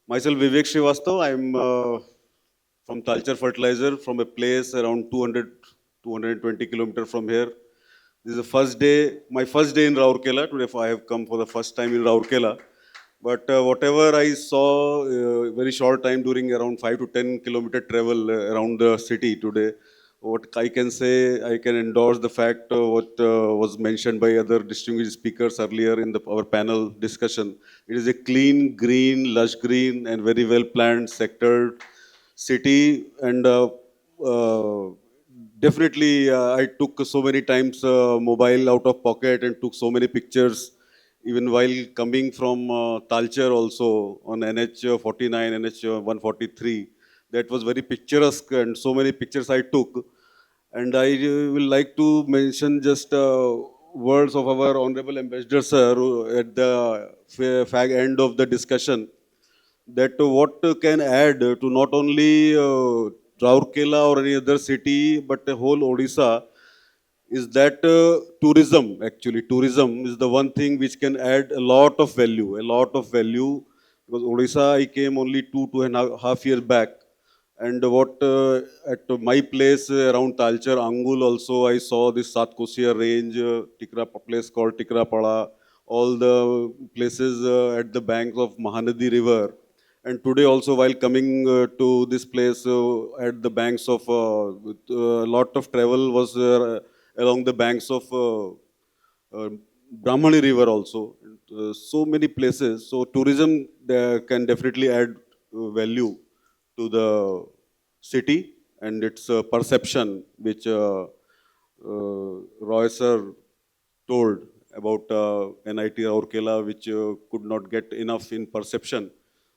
Myself Vivek Srivastav. I'm from Talcher Fertilizer, from a place around 220 kilometers from here. This is the first day, my first day in Rourkela. Today I have come for the first time in Rourkela. But whatever I saw, very short time during around 5 to 10 kilometer travel around the city today, what I can say, I can endorse the fact what was mentioned by other distinguished speakers earlier in our panel discussion. It is a clean, green, lush green, and very well planned sector city, and definitely I took so many times mobile out of pocket and took so many pictures even while coming from Talcher also on NH 49, NH 143. That was very picturesque, and so many pictures I took. And I will like to mention just words of our Honorable Ambassador Sir at the fag end of the discussion, that what can add to not only Rourkela or any other city, but the whole Odisha, is that tourism. Actually, tourism is the one thing which can add a lot of value. Because Odisha, I came only two and a half years back, and what at my place around Talcher, Angul also, I saw this Satkosia range, place called Tikrapada, all the places at the banks of Mahanadi River. And today also, while coming to this place at the banks of, a lot of travel was along the banks of Brahmani River also. So many places. So tourism can definitely add value to the city and its perception, which Roy sir told about NIT Rourkela, which could not get enough in perception.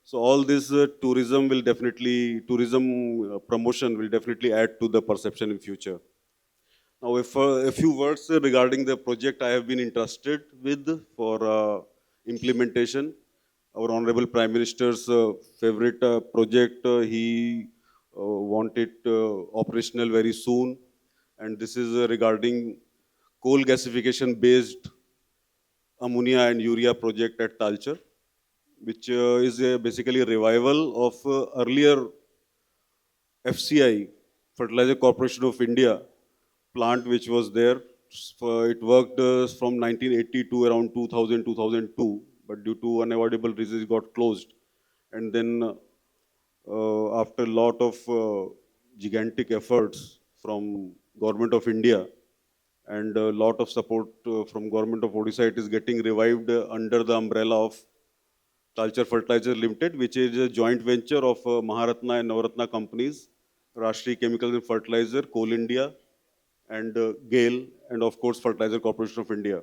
So all this tourism promotion will definitely add to the perception in future. Now, if a few words regarding the project I have been entrusted with for implementation. Our Honorable Prime Minister's favorite project, he want it operational very soon. And this is regarding coal gasification based ammonia and urea project at Talcher, which is basically a revival of earlier FCI, Fertilizer Corporation of India, plant which was there. It worked from 1980 to around 2000, 2002, but due to unavoidable reasons, it got closed. And then, after a lot of gigantic efforts from Government of India and a lot of support from Government of Odisha, it is getting revived under the umbrella of Talcher Fertilizer Limited, which is a joint venture of Maharatna and Navaratna companies, Rashtriya Chemicals and Fertilizer, Coal India, and GAIL, and of course Fertilizer Corporation of India.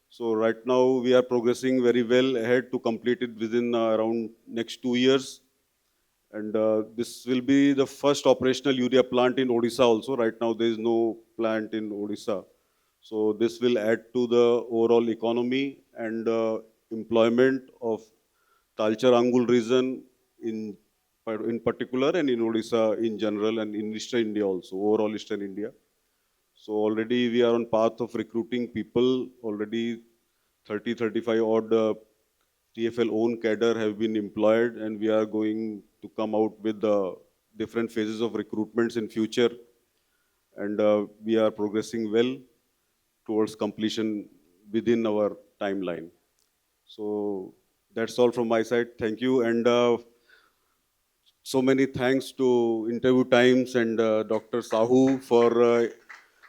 So right now we are progressing very well ahead to complete it within around next 2 years. And this will be the first operational urea plant in Odisha also. Right now there is no plant in Odisha. So this will add to the overall economy and employment of Talcher Angul region in particular, and in Odisha in general, and in Eastern India also, overall Eastern India. So already we are on path of recruiting people. Already 30, 35 odd TFL own cadre have been employed, and we are going to come out with the different phases of recruitments in future. And we are progressing well towards completion within our timeline. So that's all from my side. Thank you. And so many thanks to Interview Times and Dr. Sahu for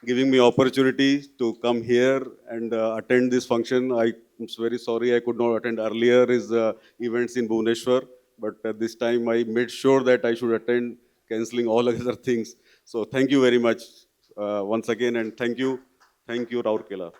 giving me opportunity to come here and attend this function. I'm very sorry I could not attend earlier his events in Bhubaneswar, but this time I made sure that I should attend, cancelling all other things. So thank you very much once again, and thank you, Rourkela.